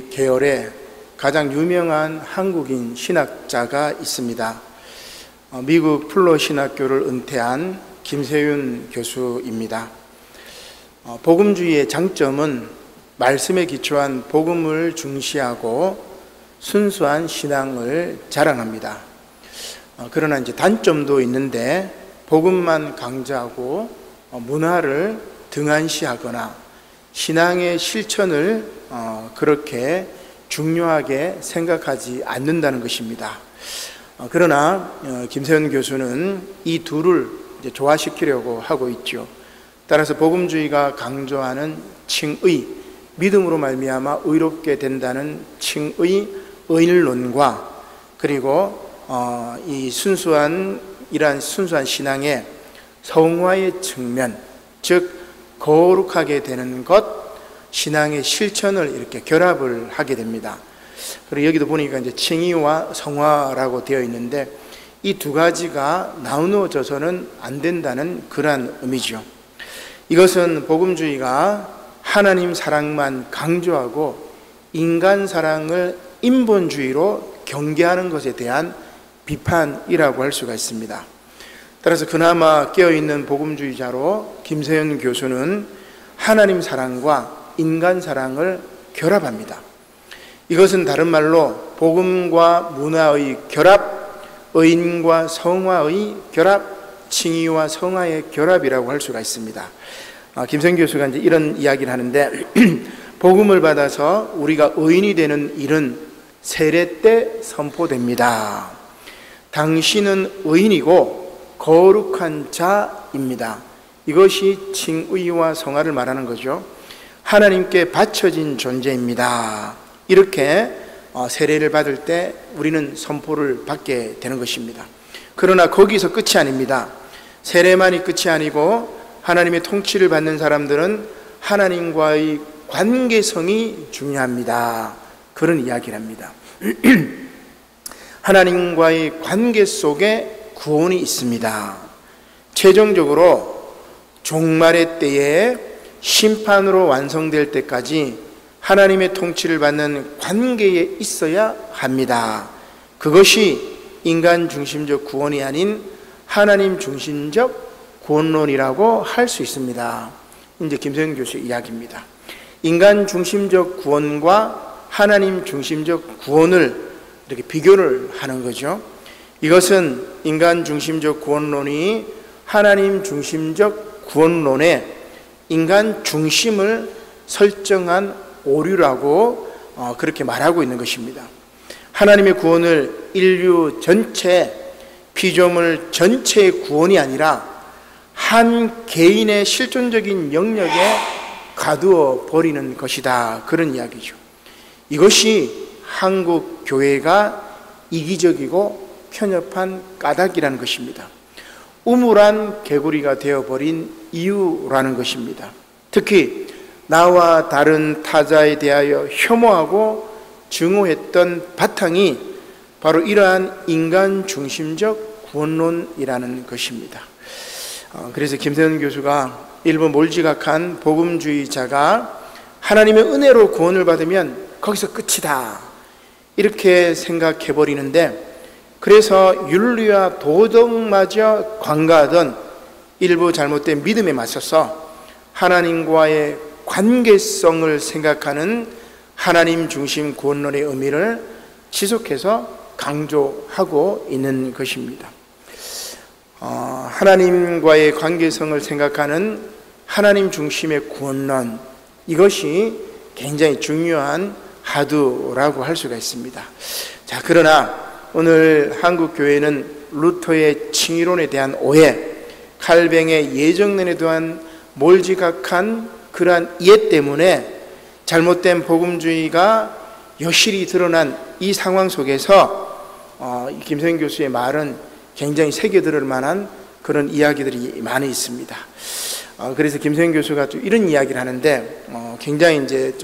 계열에 가장 유명한 한국인 신학자가 있습니다. 미국 플러 신학교를 은퇴한 김세윤 교수입니다. 복음주의의 장점은 말씀에 기초한 복음을 중시하고 순수한 신앙을 자랑합니다. 그러나 이제 단점도 있는데 복음만 강조하고 문화를 등한시하거나 신앙의 실천을 그렇게 중요하게 생각하지 않는다는 것입니다. 그러나 김세윤 교수는 이 둘을 이제 조화시키려고 하고 있죠. 따라서 복음주의가 강조하는 칭의, 믿음으로 말미암아 의롭게 된다는 칭의 의인론과 그리고 이 순수한 신앙의 성화의 측면, 즉 거룩하게 되는 것, 신앙의 실천을 이렇게 결합을 하게 됩니다. 그리고 여기도 보니까 이제 칭의와 성화라고 되어 있는데 이 두 가지가 나누어져서는 안 된다는 그러한 의미죠. 이것은 복음주의가 하나님 사랑만 강조하고 인간 사랑을 인본주의로 경계하는 것에 대한 비판이라고 할 수가 있습니다. 따라서 그나마 깨어있는 복음주의자로 김세윤 교수는 하나님 사랑과 인간 사랑을 결합합니다. 이것은 다른 말로 복음과 문화의 결합, 의인과 성화의 결합, 칭의와 성화의 결합이라고 할 수가 있습니다. 김세윤 교수가 이제 이런 이야기를 하는데 복음을 받아서 우리가 의인이 되는 일은 세례 때 선포됩니다. 당신은 의인이고 거룩한 자입니다. 이것이 칭의와 성화를 말하는 거죠. 하나님께 바쳐진 존재입니다. 이렇게 세례를 받을 때 우리는 선포를 받게 되는 것입니다. 그러나 거기서 끝이 아닙니다. 세례만이 끝이 아니고 하나님의 통치를 받는 사람들은 하나님과의 관계성이 중요합니다. 그런 이야기를 합니다. 하나님과의 관계 속에 구원이 있습니다. 최종적으로 종말의 때에 심판으로 완성될 때까지 하나님의 통치를 받는 관계에 있어야 합니다. 그것이 인간 중심적 구원이 아닌 하나님 중심적 구원론이라고 할 수 있습니다. 이제 김세윤 교수의 이야기입니다. 인간 중심적 구원과 하나님 중심적 구원을 이렇게 비교를 하는 거죠. 이것은 인간 중심적 구원론이 하나님 중심적 구원론에 인간 중심을 설정한 오류라고 그렇게 말하고 있는 것입니다. 하나님의 구원을 인류 전체, 피조물 전체의 구원이 아니라 한 개인의 실존적인 영역에 가두어 버리는 것이다. 그런 이야기죠. 이것이 한국 교회가 이기적이고 편협한 까닭이라는 것입니다. 우물한 개구리가 되어버린 이유라는 것입니다. 특히 나와 다른 타자에 대하여 혐오하고 증오했던 바탕이 바로 이러한 인간 중심적 구원론이라는 것입니다. 그래서 김세윤 교수가 일부 몰지각한 복음주의자가 하나님의 은혜로 구원을 받으면 거기서 끝이다 이렇게 생각해버리는데, 그래서 윤리와 도덕마저 관가하던 일부 잘못된 믿음에 맞서서 하나님과의 관계성을 생각하는 하나님 중심 구원론의 의미를 지속해서 강조하고 있는 것입니다. 하나님과의 관계성을 생각하는 하나님 중심의 구원론, 이것이 굉장히 중요한 하두라고 할 수가 있습니다. 자, 그러나 오늘 한국 교회는 루터의 칭의론에 대한 오해, 칼뱅의 예정론에 대한 몰지각한 그러한 이해 때문에 잘못된 복음주의가 여실히 드러난 이 상황 속에서 김세윤 교수의 말은 굉장히 새겨들을 만한 그런 이야기들이 많이 있습니다. 그래서 김세윤 교수가 또 이런 이야기를 하는데 굉장히 이제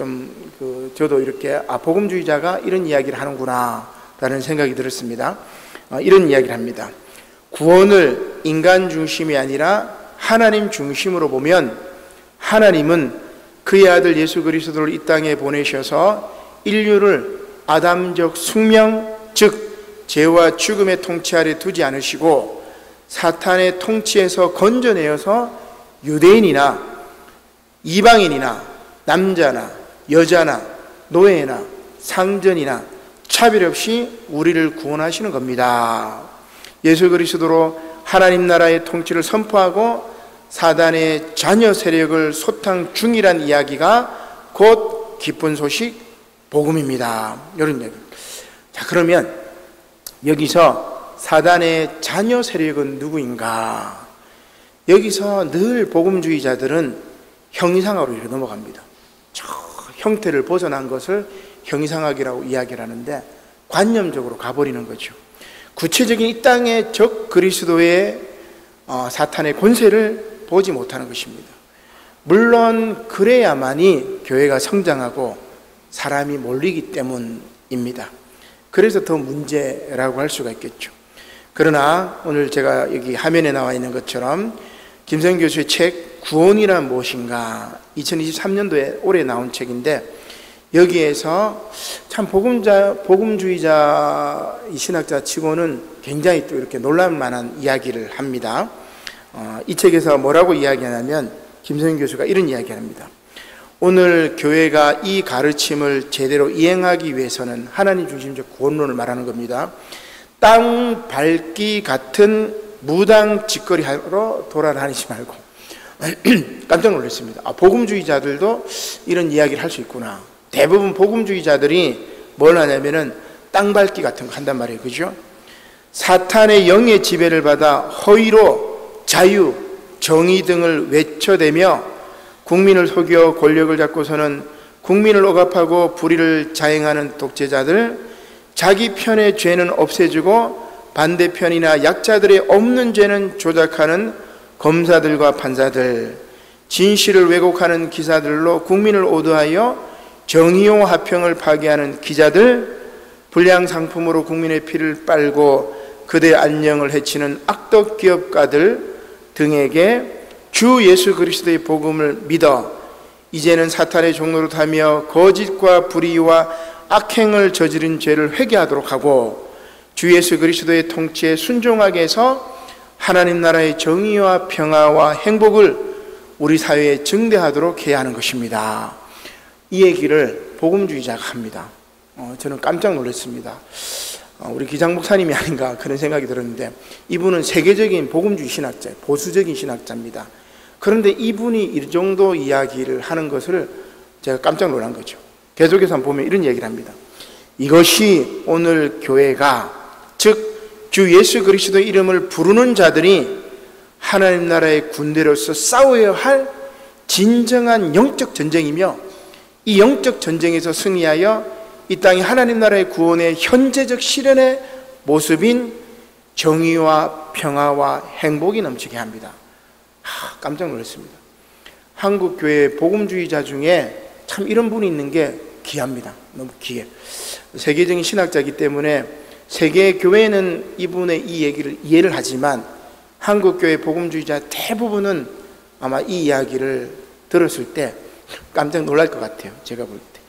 저도 이렇게 복음주의자가 이런 이야기를 하는구나 라는 생각이 들었습니다. 이런 이야기를 합니다. 구원을 인간 중심이 아니라 하나님 중심으로 보면 하나님은 그의 아들 예수 그리스도를 이 땅에 보내셔서 인류를 아담적 숙명, 즉 죄와 죽음의 통치 아래 두지 않으시고 사탄의 통치에서 건져내어서 유대인이나 이방인이나 남자나 여자나 노예나 상전이나 차별 없이 우리를 구원하시는 겁니다. 예수 그리스도로 하나님 나라의 통치를 선포하고 사단의 자녀 세력을 소탕 중이란 이야기가 곧 기쁜 소식 복음입니다. 이런 얘기. 자, 그러면 여기서 사단의 자녀 세력은 누구인가? 여기서 늘 복음주의자들은 형이상학으로 이렇게 넘어갑니다. 저 형태를 벗어난 것을 형이상학이라고 이야기를 하는데 관념적으로 가버리는 거죠. 구체적인 이 땅의 적 그리스도의 사탄의 권세를 보지 못하는 것입니다. 물론 그래야만이 교회가 성장하고 사람이 몰리기 때문입니다. 그래서 더 문제라고 할 수가 있겠죠. 그러나 오늘 제가 여기 화면에 나와 있는 것처럼 김성 교수의 책 구원이란 무엇인가 2023년도에 올해 나온 책인데 여기에서 참 복음주의자 이 신학자 치고는 굉장히 또 이렇게 놀랄 만한 이야기를 합니다. 이 책에서 뭐라고 이야기하냐면 김성현 교수가 이런 이야기를 합니다. 오늘 교회가 이 가르침을 제대로 이행하기 위해서는 하나님 중심적 구원론을 말하는 겁니다. 땅 밟기 같은 무당 짓거리 하러 돌아다니지 말고 깜짝 놀랐습니다. 복음주의자들도 이런 이야기를 할 수 있구나. 대부분 복음주의자들이 뭘 하냐면은 땅 밟기 같은 거 한단 말이에요. 그죠? 사탄의 영의 지배를 받아 허위로 자유, 정의 등을 외쳐대며 국민을 속여 권력을 잡고서는 국민을 억압하고 불의를 자행하는 독재자들, 자기 편의 죄는 없애주고 반대편이나 약자들의 없는 죄는 조작하는 검사들과 판사들, 진실을 왜곡하는 기사들로 국민을 오도하여 정의용 화평을 파괴하는 기자들, 불량 상품으로 국민의 피를 빨고 그들의 안녕을 해치는 악덕 기업가들 등에게 주 예수 그리스도의 복음을 믿어 이제는 사탄의 종로로 타며 거짓과 불의와 악행을 저지른 죄를 회개하도록 하고 주 예수 그리스도의 통치에 순종하게 해서 하나님 나라의 정의와 평화와 행복을 우리 사회에 증대하도록 해야 하는 것입니다. 이 얘기를 복음주의자가 합니다. 저는 깜짝 놀랐습니다. 우리 기장 목사님이 아닌가 그런 생각이 들었는데 이분은 세계적인 복음주의 신학자, 보수적인 신학자입니다. 그런데 이분이 이 정도 이야기를 하는 것을 제가 깜짝 놀란 거죠. 계속해서 보면 이런 얘기를 합니다. 이것이 오늘 교회가 즉 주 예수 그리스도의 이름을 부르는 자들이 하나님 나라의 군대로서 싸워야 할 진정한 영적 전쟁이며 이 영적 전쟁에서 승리하여 이 땅이 하나님 나라의 구원의 현재적 실현의 모습인 정의와 평화와 행복이 넘치게 합니다. 깜짝 놀랐습니다. 한국 교회 복음주의자 중에 참 이런 분이 있는 게 귀합니다. 너무 귀해. 세계적인 신학자이기 때문에 세계 교회는 이분의 이 얘기를 이해를 하지만 한국 교회 복음주의자 대부분은 아마 이 이야기를 들었을 때 깜짝 놀랄 것 같아요. 제가 볼 때.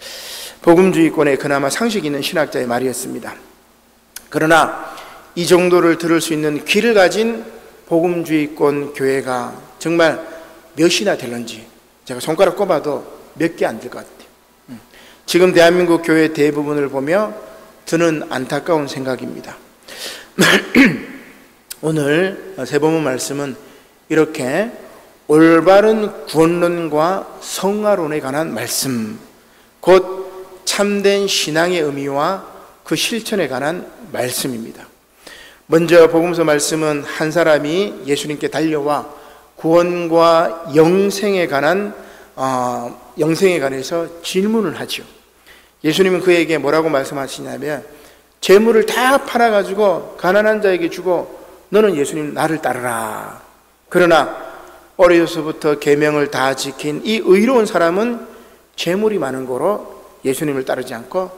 복음주의권에 그나마 상식 있는 신학자의 말이었습니다. 그러나 이 정도를 들을 수 있는 귀를 가진 복음주의권 교회가 정말 몇이나 될런지 제가 손가락 꼽아도 몇 개 안 될 것 같아요. 지금 대한민국 교회 대부분을 보며 드는 안타까운 생각입니다. 오늘 세번문 말씀은 이렇게 올바른 구원론과 성화론에 관한 말씀, 곧 참된 신앙의 의미와 그 실천에 관한 말씀입니다. 먼저 복음서 말씀은 한 사람이 예수님께 달려와 구원과 영생에 관해서 질문을 하죠. 예수님은 그에게 뭐라고 말씀하시냐면 재물을 다 팔아가지고 가난한 자에게 주고 너는 예수님 나를 따르라. 그러나 어려서부터 계명을 다 지킨 이 의로운 사람은 재물이 많은 거로 예수님을 따르지 않고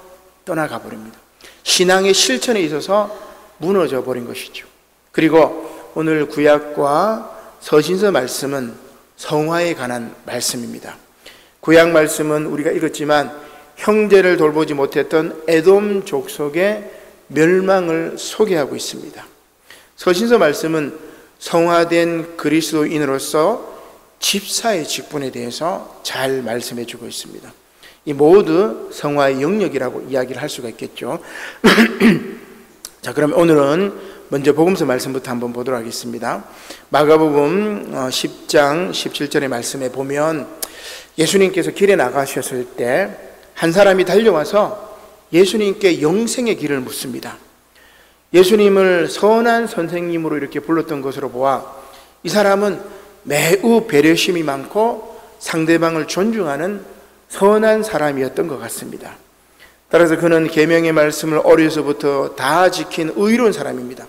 떠나가 버립니다. 신앙의 실천에 있어서 무너져 버린 것이죠. 그리고 오늘 구약과 서신서 말씀은 성화에 관한 말씀입니다. 구약 말씀은 우리가 읽었지만 형제를 돌보지 못했던 에돔 족속의 멸망을 소개하고 있습니다. 서신서 말씀은 성화된 그리스도인으로서 집사의 직분에 대해서 잘 말씀해 주고 있습니다. 이 모두 성화의 영역이라고 이야기를 할 수가 있겠죠. 자, 그럼 오늘은 먼저 복음서 말씀부터 한번 보도록 하겠습니다. 마가복음 10장 17절의 말씀에 보면 예수님께서 길에 나가셨을 때 한 사람이 달려와서 예수님께 영생의 길을 묻습니다. 예수님을 선한 선생님으로 이렇게 불렀던 것으로 보아 이 사람은 매우 배려심이 많고 상대방을 존중하는 선한 사람이었던 것 같습니다. 따라서 그는 계명의 말씀을 어려서부터 다 지킨 의로운 사람입니다.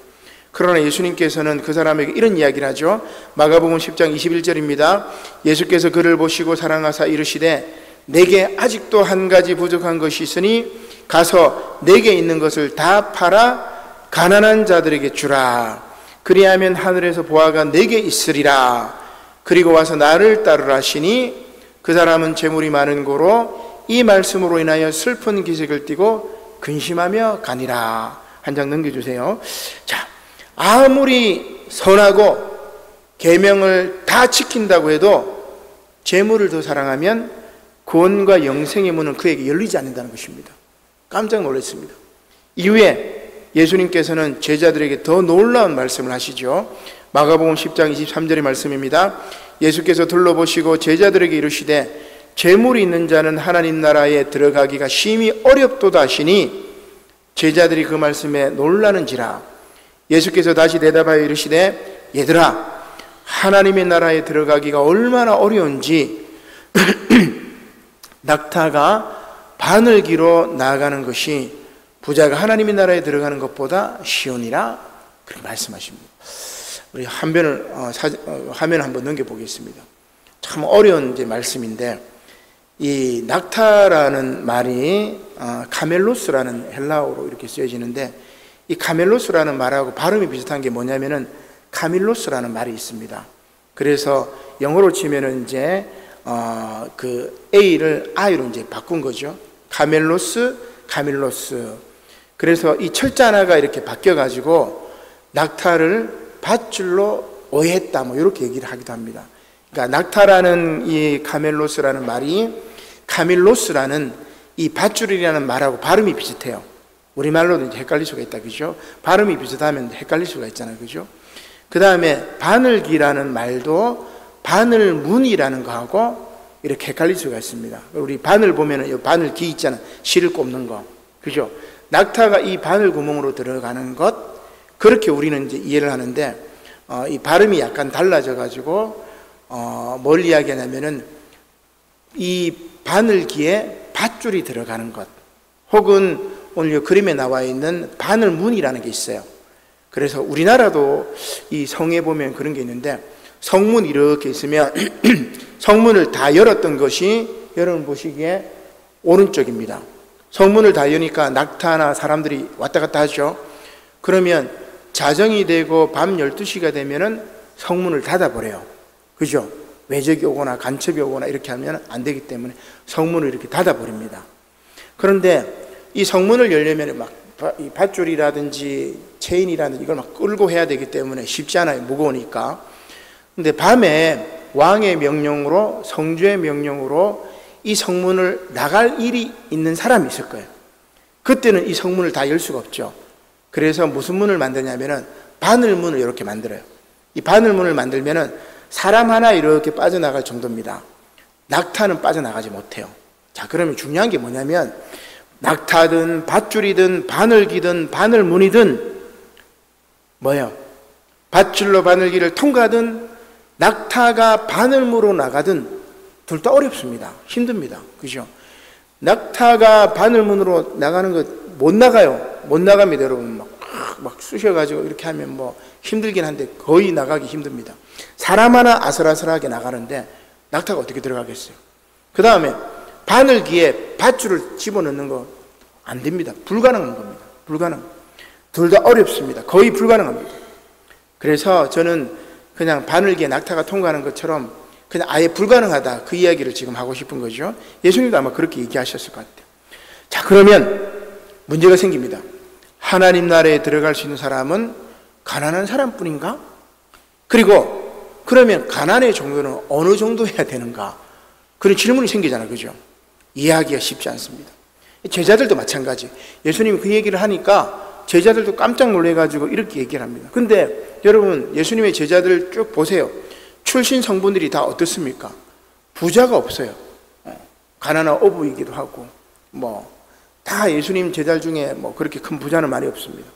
그러나 예수님께서는 그 사람에게 이런 이야기를 하죠. 마가복음 10장 21절입니다. 예수께서 그를 보시고 사랑하사 이르시되 내게 아직도 한 가지 부족한 것이 있으니 가서 내게 있는 것을 다 팔아 가난한 자들에게 주라. 그리하면 하늘에서 보화가 내게 있으리라. 그리고 와서 나를 따르라 하시니 그 사람은 재물이 많은 고로 이 말씀으로 인하여 슬픈 기색을 띠고 근심하며 가니라. 한 장 넘겨주세요. 자, 아무리 선하고 계명을 다 지킨다고 해도 재물을 더 사랑하면 구원과 영생의 문은 그에게 열리지 않는다는 것입니다. 깜짝 놀랐습니다. 이후에 예수님께서는 제자들에게 더 놀라운 말씀을 하시죠. 마가복음 10장 23절의 말씀입니다. 예수께서 둘러보시고 제자들에게 이르시되 재물이 있는 자는 하나님 나라에 들어가기가 심히 어렵도다 하시니 제자들이 그 말씀에 놀라는지라. 예수께서 다시 대답하여 이르시되 얘들아, 하나님의 나라에 들어가기가 얼마나 어려운지 낙타가 바늘기로 나아가는 것이 부자가 하나님의 나라에 들어가는 것보다 쉬우니라. 그렇게 말씀하십니다. 우리 화면을 한번 넘겨보겠습니다. 참 어려운 이제 말씀인데, 이 낙타라는 말이 카멜로스라는 헬라어로 이렇게 쓰여지는데, 이 카멜로스라는 말하고 발음이 비슷한 게 뭐냐면은 카밀로스라는 말이 있습니다. 그래서 영어로 치면은 이제 그 A를 I로 이제 바꾼 거죠. 카멜로스, 카밀로스. 그래서 이 철자 하나가 이렇게 바뀌어가지고 낙타를 밧줄로 오해했다, 뭐 이렇게 얘기를 하기도 합니다. 그러니까 낙타라는 이 카멜로스라는 말이 카밀로스라는 이 밧줄이라는 말하고 발음이 비슷해요. 우리말로도 이제 헷갈릴 수가 있다, 그죠? 발음이 비슷하면 헷갈릴 수가 있잖아요, 그죠? 그 다음에 바늘기라는 말도 바늘문이라는 거하고 이렇게 헷갈릴 수가 있습니다. 우리 바늘 보면은 이 바늘기 있잖아요. 실을 꼽는 거, 그죠? 낙타가 이 바늘 구멍으로 들어가는 것, 그렇게 우리는 이제 이해를 하는데, 이 발음이 약간 달라져가지고, 뭘 이야기하냐면은 이 바늘기에 밧줄이 들어가는 것, 혹은 오늘 이 그림에 나와 있는 바늘문이라는 게 있어요. 그래서 우리나라도 이 성에 보면 그런 게 있는데, 성문 이렇게 있으면 성문을 다 열었던 것이 여러분 보시기에 오른쪽입니다. 성문을 다 여니까 낙타나 사람들이 왔다 갔다 하죠. 그러면 자정이 되고 밤 12시가 되면은 성문을 닫아버려요. 그죠? 외적이 오거나 간첩이 오거나 이렇게 하면 안 되기 때문에 성문을 이렇게 닫아버립니다. 그런데 이 성문을 열려면 막 이 밧줄이라든지 체인이라든지 이걸 막 끌고 해야 되기 때문에 쉽지 않아요. 무거우니까. 근데 밤에 왕의 명령으로, 성주의 명령으로 이 성문을 나갈 일이 있는 사람이 있을 거예요. 그때는 이 성문을 다 열 수가 없죠. 그래서 무슨 문을 만드냐면은 바늘문을 이렇게 만들어요. 이 바늘문을 만들면은 사람 하나 이렇게 빠져나갈 정도입니다. 낙타는 빠져나가지 못해요. 자, 그러면 중요한 게 뭐냐면 낙타든 밧줄이든 바늘기든 바늘문이든 뭐예요? 밧줄로 바늘기를 통과하든 낙타가 바늘문으로 나가든 둘 다 어렵습니다. 힘듭니다. 그죠? 낙타가 바늘문으로 나가는 것 못 나가요. 못 나갑니다. 여러분 막 쑤셔가지고 이렇게 하면 뭐 힘들긴 한데 거의 나가기 힘듭니다. 사람 하나 아슬아슬하게 나가는데 낙타가 어떻게 들어가겠어요? 그 다음에 바늘기에 밧줄을 집어넣는 거 안 됩니다. 불가능한 겁니다. 불가능. 둘 다 어렵습니다. 거의 불가능합니다. 그래서 저는 그냥 바늘기에 낙타가 통과하는 것처럼 그냥 아예 불가능하다, 그 이야기를 지금 하고 싶은 거죠. 예수님도 아마 그렇게 얘기하셨을 것 같아요. 자, 그러면 문제가 생깁니다. 하나님 나라에 들어갈 수 있는 사람은 가난한 사람뿐인가? 그리고 그러면 가난의 정도는 어느 정도 해야 되는가? 그런 질문이 생기잖아요. 그죠? 이해하기가 쉽지 않습니다. 제자들도 마찬가지. 예수님이 그 얘기를 하니까 제자들도 깜짝 놀래가지고 이렇게 얘기를 합니다. 근데 여러분, 예수님의 제자들 쭉 보세요. 출신 성분들이 다 어떻습니까? 부자가 없어요. 가난한 어부이기도 하고, 다 예수님 제자들 중에 그렇게 큰 부자는 많이 없습니다.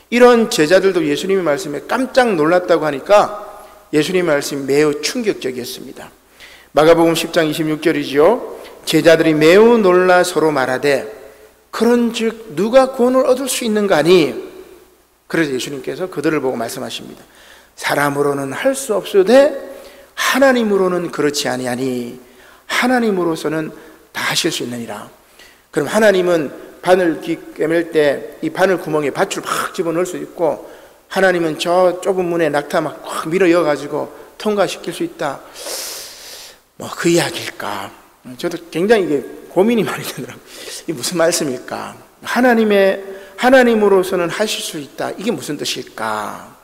이런 제자들도 예수님의 말씀에 깜짝 놀랐다고 하니까 예수님의 말씀이 매우 충격적이었습니다. 마가복음 10장 26절이지요. 제자들이 매우 놀라 서로 말하되 그런즉 누가 구원을 얻을 수 있는가 하니, 그래서 예수님께서 그들을 보고 말씀하십니다. 사람으로는 할 수 없으되 하나님으로는 그렇지 아니하니 하나님으로서는 다 하실 수 있느니라. 그럼 하나님은 바늘 꿰맬 때 이 바늘 구멍에 밧줄 막 집어넣을 수 있고, 하나님은 저 좁은 문에 낙타 막 확 밀어 넣어가지고 통과시킬 수 있다. 그 이야기일까? 저도 굉장히 이게 고민이 많이 되더라고요. 이게 무슨 말씀일까? 하나님으로서는 하실 수 있다. 이게 무슨 뜻일까?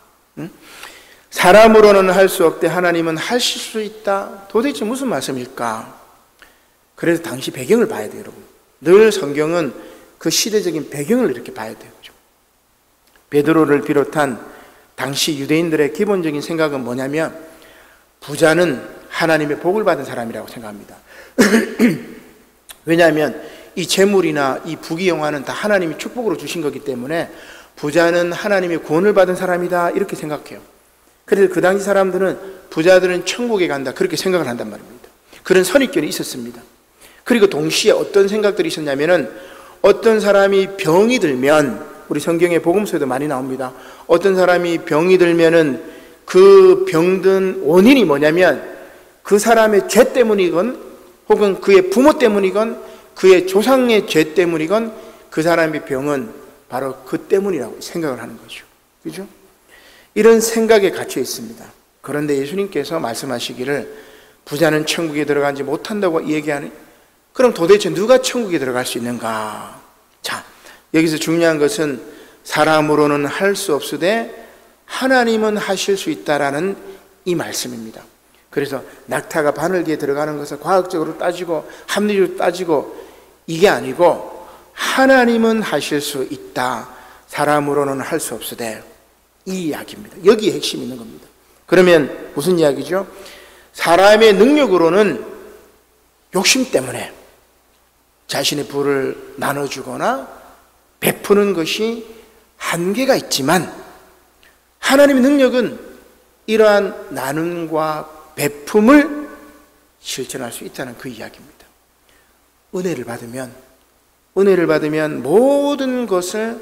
사람으로는 할 수 없되 하나님은 하실 수 있다. 도대체 무슨 말씀일까? 그래서 당시 배경을 봐야 돼요, 여러분. 늘 성경은 그 시대적인 배경을 이렇게 봐야 돼요. 그죠? 베드로를 비롯한 당시 유대인들의 기본적인 생각은 뭐냐면, 부자는 하나님의 복을 받은 사람이라고 생각합니다. 왜냐하면 이 재물이나 이 부귀영화는 다 하나님이 축복으로 주신 거기 때문에 부자는 하나님의 구원을 받은 사람이다, 이렇게 생각해요. 그래서 그 당시 사람들은 부자들은 천국에 간다, 그렇게 생각을 한단 말입니다. 그런 선입견이 있었습니다. 그리고 동시에 어떤 생각들이 있었냐면은, 어떤 사람이 병이 들면, 우리 성경의 복음서에도 많이 나옵니다. 어떤 사람이 병이 들면은 그 병든 원인이 뭐냐면 그 사람의 죄 때문이건 혹은 그의 부모 때문이건 그의 조상의 죄 때문이건 그 사람의 병은 바로 그 때문이라고 생각을 하는 거죠. 그죠? 이런 생각에 갇혀 있습니다. 그런데 예수님께서 말씀하시기를 부자는 천국에 들어가지 못한다고 얘기하니, 그럼 도대체 누가 천국에 들어갈 수 있는가? 자, 여기서 중요한 것은 사람으로는 할 수 없으되 하나님은 하실 수 있다라는 이 말씀입니다. 그래서 낙타가 바늘기에 들어가는 것을 과학적으로 따지고 합리적으로 따지고 이게 아니고, 하나님은 하실 수 있다, 사람으로는 할 수 없으되, 이 이야기입니다. 여기에 핵심이 있는 겁니다. 그러면 무슨 이야기죠? 사람의 능력으로는 욕심 때문에 자신의 부를 나눠주거나 베푸는 것이 한계가 있지만, 하나님의 능력은 이러한 나눔과 베품을 실천할 수 있다는 그 이야기입니다. 은혜를 받으면 모든 것을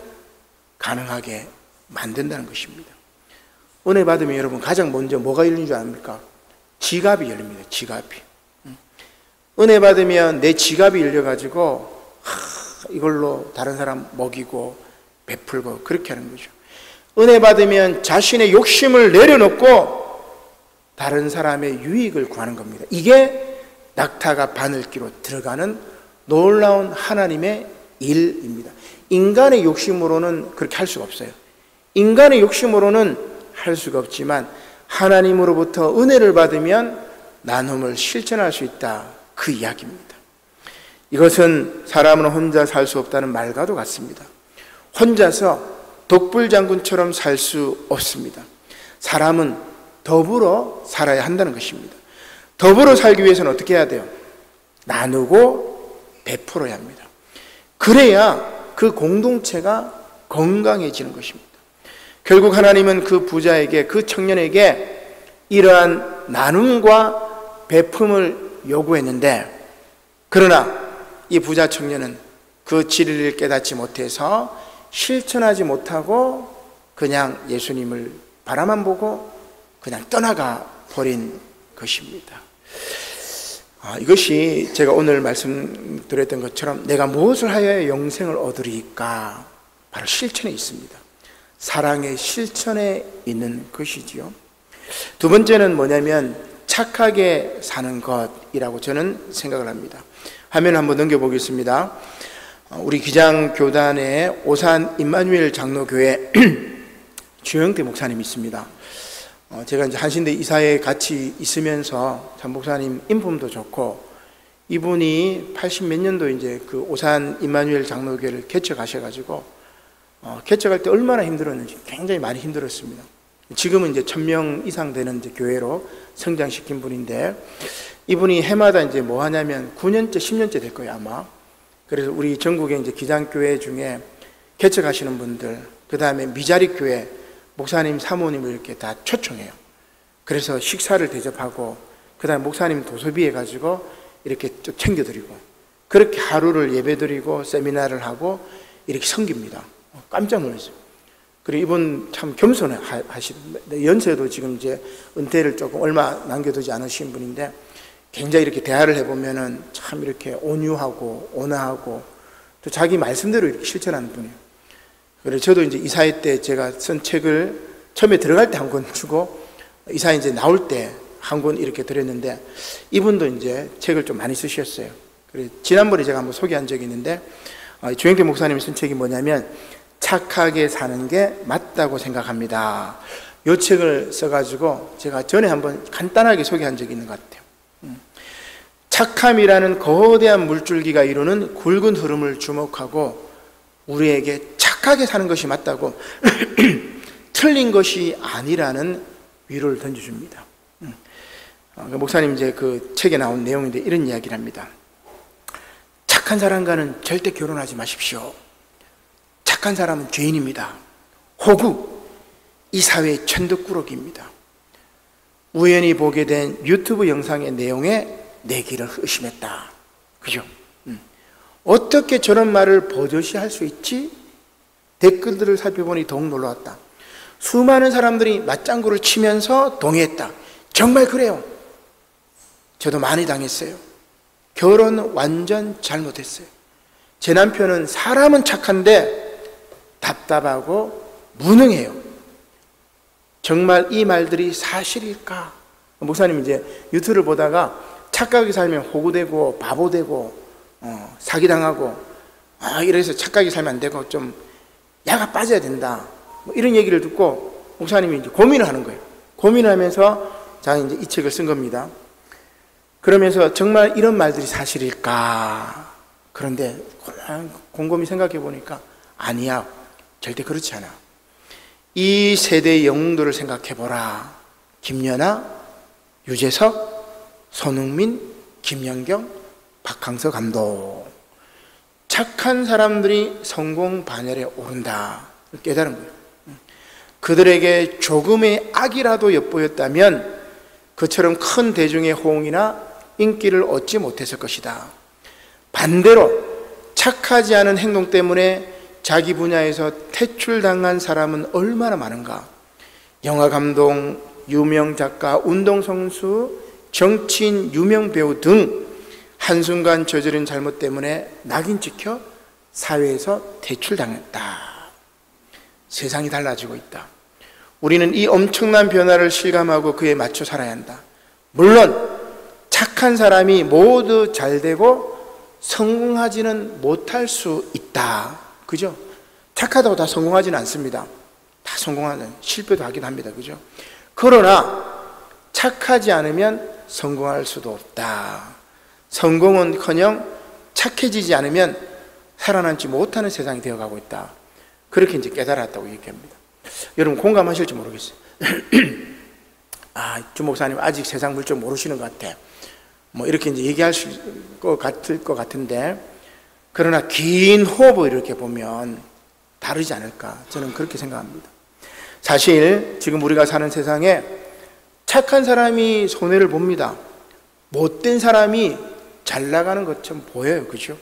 가능하게 만든다는 것입니다. 은혜 받으면 여러분 가장 먼저 뭐가 열리는 줄 압니까? 지갑이 열립니다. 지갑이. 은혜 받으면 내 지갑이 열려가지고 이걸로 다른 사람 먹이고 베풀고 그렇게 하는 거죠. 은혜 받으면 자신의 욕심을 내려놓고 다른 사람의 유익을 구하는 겁니다. 이게 낙타가 바늘기로 들어가는 놀라운 하나님의 일입니다. 인간의 욕심으로는 그렇게 할 수가 없어요. 인간의 욕심으로는 할 수가 없지만 하나님으로부터 은혜를 받으면 나눔을 실천할 수 있다, 그 이야기입니다. 이것은 사람은 혼자 살 수 없다는 말과도 같습니다. 혼자서 독불장군처럼 살 수 없습니다. 사람은 더불어 살아야 한다는 것입니다. 더불어 살기 위해서는 어떻게 해야 돼요? 나누고 베풀어야 합니다. 그래야 그 공동체가 건강해지는 것입니다. 결국 하나님은 그 부자에게, 그 청년에게 이러한 나눔과 베품을 요구했는데, 그러나 이 부자 청년은 그 진리를 깨닫지 못해서 실천하지 못하고 그냥 예수님을 바라만 보고 그냥 떠나가 버린 것입니다. 이것이 제가 오늘 말씀드렸던 것처럼 내가 무엇을 하여야 영생을 얻으리까? 바로 실천에 있습니다. 사랑의 실천에 있는 것이지요. 두 번째는 뭐냐면 착하게 사는 것이라고 저는 생각을 합니다. 화면 한번 넘겨보겠습니다. 우리 기장교단의 오산 임마누엘 장로교회 주영태 목사님이 있습니다. 제가 이제 한신대 이사회에 같이 있으면서 참 목사님 인품도 좋고, 이분이 80 몇 년도 이제 그 오산 임마누엘 장로교회를 개척하셔가지고 개척할 때 얼마나 힘들었는지 굉장히 많이 힘들었습니다. 지금은 이제 1000명 이상 되는 이제 교회로 성장시킨 분인데, 이분이 해마다 이제 뭐 하냐면 9년째, 10년째 될 거예요, 아마. 그래서 우리 전국에 이제 기장교회 중에 개척하시는 분들, 그 다음에 미자립교회 목사님, 사모님을 이렇게 다 초청해요. 그래서 식사를 대접하고, 그 다음에 목사님 도서비 해가지고 이렇게 좀 챙겨드리고, 그렇게 하루를 예배드리고 세미나를 하고 이렇게 섬깁니다. 깜짝 놀랐어요. 그리고 이분 참 겸손해 하시고, 연세도 지금 이제 은퇴를 조금 얼마 남겨두지 않으신 분인데, 굉장히 이렇게 대화를 해보면은 참 이렇게 온유하고 온화하고 또 자기 말씀대로 이렇게 실천하는 분이에요. 그래서 저도 이제 이사회 때 제가 쓴 책을 처음에 들어갈 때 한 권 주고, 이사회 이제 나올 때 한 권 이렇게 드렸는데, 이분도 이제 책을 좀 많이 쓰셨어요. 그래서 지난번에 제가 한번 소개한 적이 있는데, 주영태 목사님이 쓴 책이 뭐냐면 착하게 사는 게 맞다고 생각합니다. 이 책을 써가지고 제가 전에 한번 간단하게 소개한 적이 있는 것 같아요. 착함이라는 거대한 물줄기가 이루는 굵은 흐름을 주목하고 우리에게 착하게 사는 것이 맞다고 틀린 것이 아니라는 위로를 던져줍니다. 목사님 이제 그 책에 나온 내용인데 이런 이야기를 합니다. 착한 사람과는 절대 결혼하지 마십시오. 착한 사람은 죄인입니다. 호구, 이 사회의 천덕꾸러기입니다. 우연히 보게 된 유튜브 영상의 내용에 내 길을 의심했다. 그죠? 어떻게 저런 말을 버젓이 할 수 있지? 댓글들을 살펴보니 더욱 놀라웠다. 수많은 사람들이 맞장구를 치면서 동의했다. 정말 그래요. 저도 많이 당했어요. 결혼 완전 잘못했어요. 제 남편은 사람은 착한데 답답하고 무능해요. 정말 이 말들이 사실일까? 목사님 이제 유튜브를 보다가 착하게 살면 호구되고 바보되고 사기당하고 이래서 착하게 살면 안 되고 좀 야가 빠져야 된다, 뭐 이런 얘기를 듣고 목사님이 이제 고민을 하는 거예요. 고민을 하면서 자 이제 이 책을 쓴 겁니다. 그러면서 정말 이런 말들이 사실일까? 그런데 곰곰이 생각해 보니까 아니야, 절대 그렇지 않아. 이 세대의 영웅들을 생각해 보라. 김연아, 유재석, 손흥민, 김연경, 박항서 감독. 착한 사람들이 성공 반열에 오른다 깨달은 거예요. 그들에게 조금의 악이라도 엿보였다면 그처럼 큰 대중의 호응이나 인기를 얻지 못했을 것이다. 반대로 착하지 않은 행동 때문에 자기 분야에서 퇴출당한 사람은 얼마나 많은가. 영화 감독, 유명 작가, 운동선수, 정치인, 유명 배우 등 한순간 저지른 잘못 때문에 낙인 찍혀 사회에서 퇴출당했다. 세상이 달라지고 있다. 우리는 이 엄청난 변화를 실감하고 그에 맞춰 살아야 한다. 물론 착한 사람이 모두 잘되고 성공하지는 못할 수 있다. 그죠? 착하다고 다 성공하지는 않습니다. 다 성공하는, 실패도 하긴 합니다. 그죠? 그러나 착하지 않으면 성공할 수도 없다. 성공은커녕 착해지지 않으면 살아남지 못하는 세상이 되어가고 있다. 그렇게 이제 깨달았다고 얘기합니다. 여러분 공감하실지 모르겠어요. 주 목사님 아직 세상 물정 모르시는 것 같아. 뭐 이렇게 이제 얘기할 것 같은데, 그러나 긴 호흡을 이렇게 보면 다르지 않을까, 저는 그렇게 생각합니다. 사실 지금 우리가 사는 세상에 착한 사람이 손해를 봅니다. 못된 사람이 잘 나가는 것처럼 보여요. 그죠?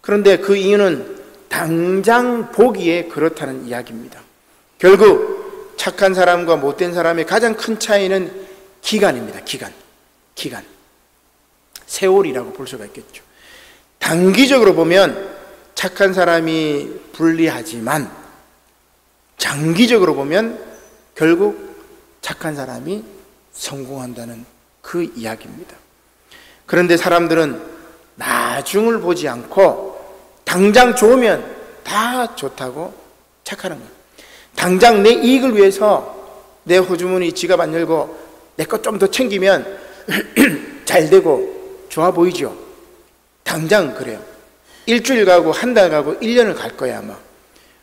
그런데 그 이유는 당장 보기에 그렇다는 이야기입니다. 결국 착한 사람과 못된 사람의 가장 큰 차이는 기간입니다. 기간. 세월이라고 볼 수가 있겠죠. 단기적으로 보면 착한 사람이 불리하지만 장기적으로 보면 결국 착한 사람이 성공한다는 그 이야기입니다. 그런데 사람들은 나중을 보지 않고 당장 좋으면 다 좋다고 착하는 거예요. 당장 내 이익을 위해서 내 호주머니 지갑 안 열고 내 것 좀 더 챙기면 잘 되고 좋아 보이죠. 당장 그래요. 일주일 가고 한 달 가고 1년을 갈 거야 아마.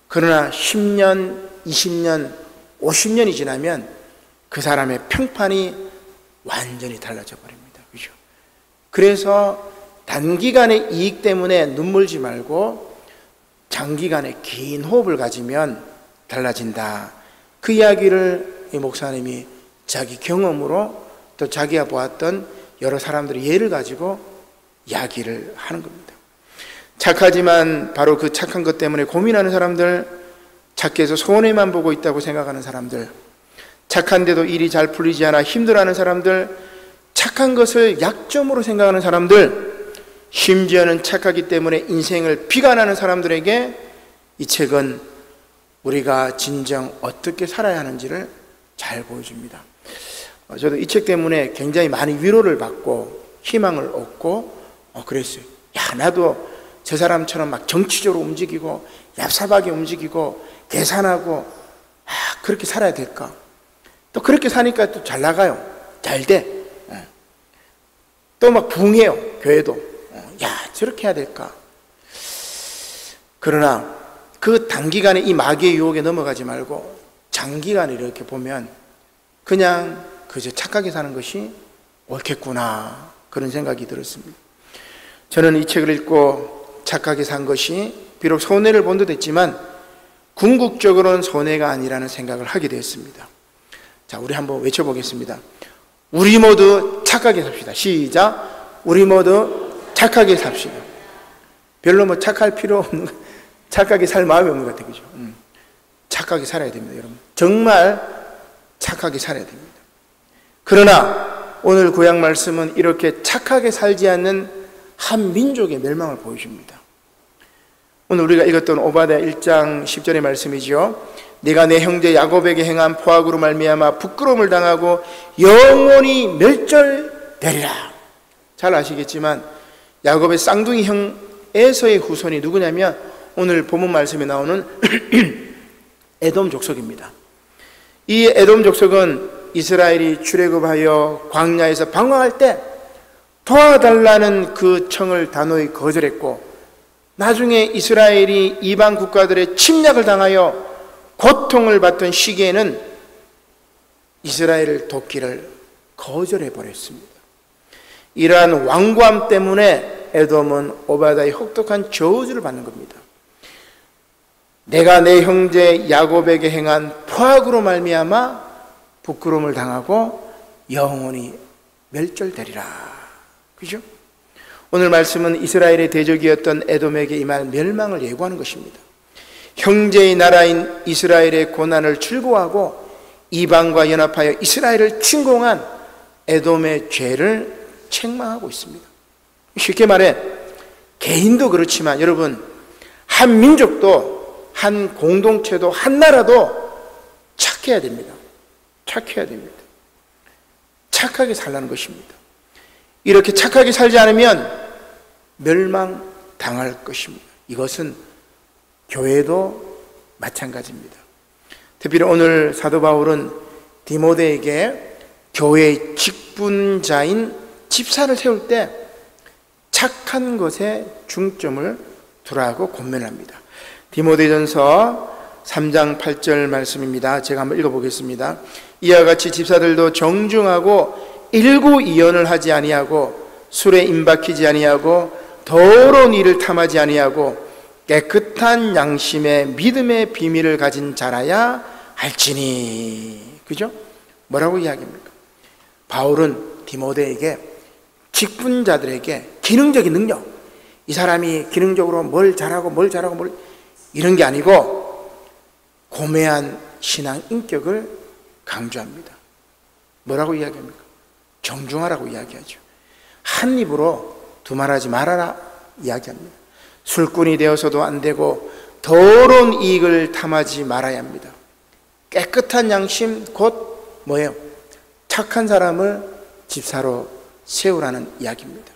그러나 10년, 20년, 50년이 지나면 그 사람의 평판이 완전히 달라져 버립니다. 그죠? 그래서 단기간의 이익 때문에 눈물지 말고 장기간의 긴 호흡을 가지면 달라진다. 그 이야기를 이 목사님이 자기 경험으로 또 자기가 보았던 여러 사람들의 예를 가지고 이야기를 하는 겁니다. 착하지만 바로 그 착한 것 때문에 고민하는 사람들, 착해서 손해만 보고 있다고 생각하는 사람들, 착한데도 일이 잘 풀리지 않아 힘들어하는 사람들, 착한 것을 약점으로 생각하는 사람들, 심지어는 착하기 때문에 인생을 비관하는 사람들에게 이 책은 우리가 진정 어떻게 살아야 하는지를 잘 보여줍니다. 저도 이 책 때문에 굉장히 많이 위로를 받고 희망을 얻고 그랬어요. 야, 나도 저 사람처럼 막 정치적으로 움직이고 얍삽하게 움직이고 계산하고 그렇게 살아야 될까? 또 그렇게 사니까 또 잘 나가요. 잘 돼. 또 막 부흥해요. 교회도. 야, 저렇게 해야 될까? 그러나 그 단기간에 이 마귀의 유혹에 넘어가지 말고 장기간에 이렇게 보면 그냥 그저 착하게 사는 것이 옳겠구나, 그런 생각이 들었습니다. 저는 이 책을 읽고 착하게 산 것이 비록 손해를 본 듯 했지만 궁극적으로는 손해가 아니라는 생각을 하게 되었습니다. 자, 우리 한번 외쳐보겠습니다. 우리 모두 착하게 삽시다. 시작. 우리 모두 착하게 삽시다. 별로 뭐 착할 필요 없는, 착하게 살 마음이 없는 것 같아요. 그죠? 착하게 살아야 됩니다, 여러분. 정말 착하게 살아야 됩니다. 그러나 오늘 구약 말씀은 이렇게 착하게 살지 않는 한 민족의 멸망을 보여줍니다. 오늘 우리가 읽었던 오바댜 1장 10절의 말씀이죠. 내가 내 형제 야곱에게 행한 포악으로 말미암아 부끄러움을 당하고 영원히 멸절되리라. 잘 아시겠지만 야곱의 쌍둥이 형 에서의 후손이 누구냐면 오늘 본문 말씀에 나오는 에돔 족속입니다. 이 에돔 족속은 이스라엘이 출애굽하여 광야에서 방황할 때 도와달라는 그 청을 단호히 거절했고, 나중에 이스라엘이 이방 국가들의 침략을 당하여 고통을 받던 시기에는 이스라엘을 돕기를 거절해버렸습니다. 이러한 완고함 때문에 에돔은 오바댜의 혹독한 저주를 받는 겁니다. 내가 내 형제 야곱에게 행한 포악으로 말미암아 부끄러움을 당하고 영원히 멸절되리라. 그죠? 오늘 말씀은 이스라엘의 대적이었던 에돔에게 임할 멸망을 예고하는 것입니다. 형제의 나라인 이스라엘의 고난을 즐거워하고 이방과 연합하여 이스라엘을 침공한 에돔의 죄를 책망하고 있습니다. 쉽게 말해 개인도 그렇지만 여러분, 한 민족도, 한 공동체도, 한 나라도 착해야 됩니다. 착해야 됩니다. 착하게 살라는 것입니다. 이렇게 착하게 살지 않으면 멸망당할 것입니다. 이것은 교회도 마찬가지입니다. 특별히 오늘 사도 바울은 디모데에게 교회의 직분자인 집사를 세울 때 착한 것에 중점을 두라고 권면합니다. 디모데전서 3장 8절 말씀입니다. 제가 한번 읽어보겠습니다. 이와 같이 집사들도 정중하고 일구이연을 하지 아니하고 술에 임박히지 아니하고 더러운 일을 탐하지 아니하고 깨끗한 양심의 믿음의 비밀을 가진 자라야 할지니. 그죠? 뭐라고 이야기합니까? 바울은 디모데에게 직분자들에게 기능적인 능력, 이 사람이 기능적으로 뭘 잘하고 이런 게 아니고 고매한 신앙 인격을 강조합니다. 뭐라고 이야기합니까? 정중하라고 이야기하죠. 한 입으로 두말하지 말아라 이야기합니다. 술꾼이 되어서도 안 되고 더러운 이익을 탐하지 말아야 합니다. 깨끗한 양심, 곧 뭐예요? 착한 사람을 집사로 세우라는 이야기입니다.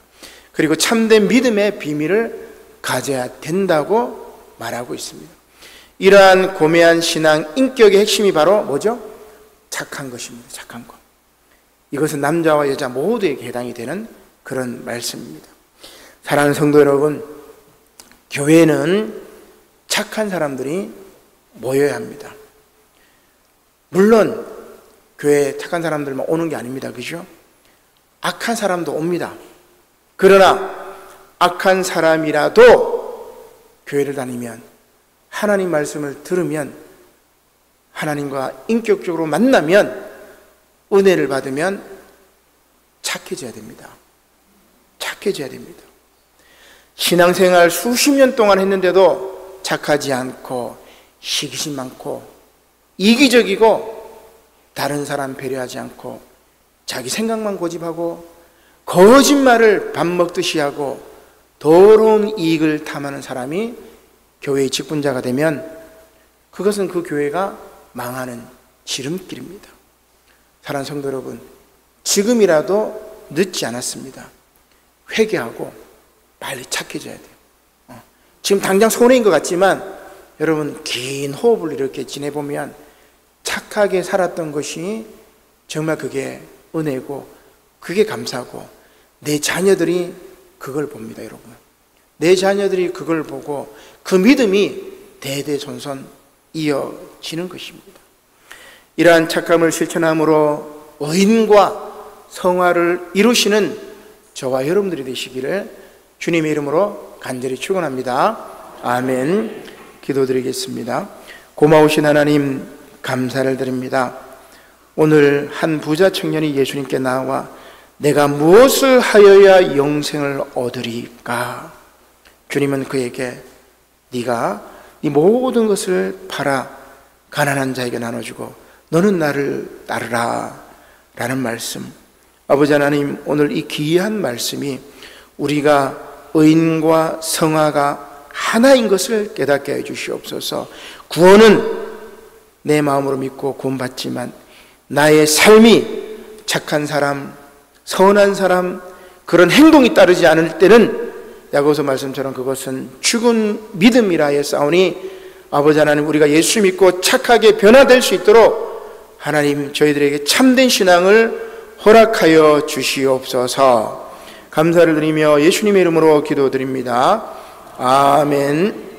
그리고 참된 믿음의 비밀을 가져야 된다고 말하고 있습니다. 이러한 고매한 신앙 인격의 핵심이 바로 뭐죠? 착한 것입니다. 착한 것. 이것은 남자와 여자 모두에게 해당이 되는 그런 말씀입니다. 사랑하는 성도 여러분, 교회는 착한 사람들이 모여야 합니다. 물론 교회에 착한 사람들만 오는 게 아닙니다. 그죠? 악한 사람도 옵니다. 그러나 악한 사람이라도 교회를 다니면, 하나님 말씀을 들으면, 하나님과 인격적으로 만나면, 은혜를 받으면 착해져야 됩니다. 착해져야 됩니다. 신앙생활 수십 년 동안 했는데도 착하지 않고 시기심 많고 이기적이고 다른 사람 배려하지 않고 자기 생각만 고집하고 거짓말을 밥 먹듯이 하고 더러운 이익을 탐하는 사람이 교회의 직분자가 되면 그것은 그 교회가 망하는 지름길입니다. 사랑하는 성도 여러분, 지금이라도 늦지 않았습니다. 회개하고 빨리 착해져야 돼요. 지금 당장 손해인 것 같지만 여러분, 긴 호흡을 이렇게 지내보면 착하게 살았던 것이 정말 그게 은혜고 그게 감사고 내 자녀들이 그걸 봅니다. 여러분, 내 자녀들이 그걸 보고 그 믿음이 대대손손 이어지는 것입니다. 이러한 착함을 실천함으로 의인과 성화를 이루시는 저와 여러분들이 되시기를 주님의 이름으로 간절히 축원합니다. 아멘. 기도드리겠습니다. 고마우신 하나님, 감사를 드립니다. 오늘 한 부자 청년이 예수님께 나와 내가 무엇을 하여야 영생을 얻으리까? 주님은 그에게 네가 네 모든 것을 팔아 가난한 자에게 나눠주고 너는 나를 따르라 라는 말씀. 아버지 하나님, 오늘 이 귀한 말씀이 우리가 의인과 성화가 하나인 것을 깨닫게 해주시옵소서. 구원은 내 마음으로 믿고 구원받지만 나의 삶이 착한 사람, 선한 사람, 그런 행동이 따르지 않을 때는 야고보서 말씀처럼 그것은 죽은 믿음이라 하였사오니 아버지 하나님, 우리가 예수 믿고 착하게 변화될 수 있도록 하나님 저희들에게 참된 신앙을 허락하여 주시옵소서. 감사를 드리며 예수님의 이름으로 기도드립니다. 아멘.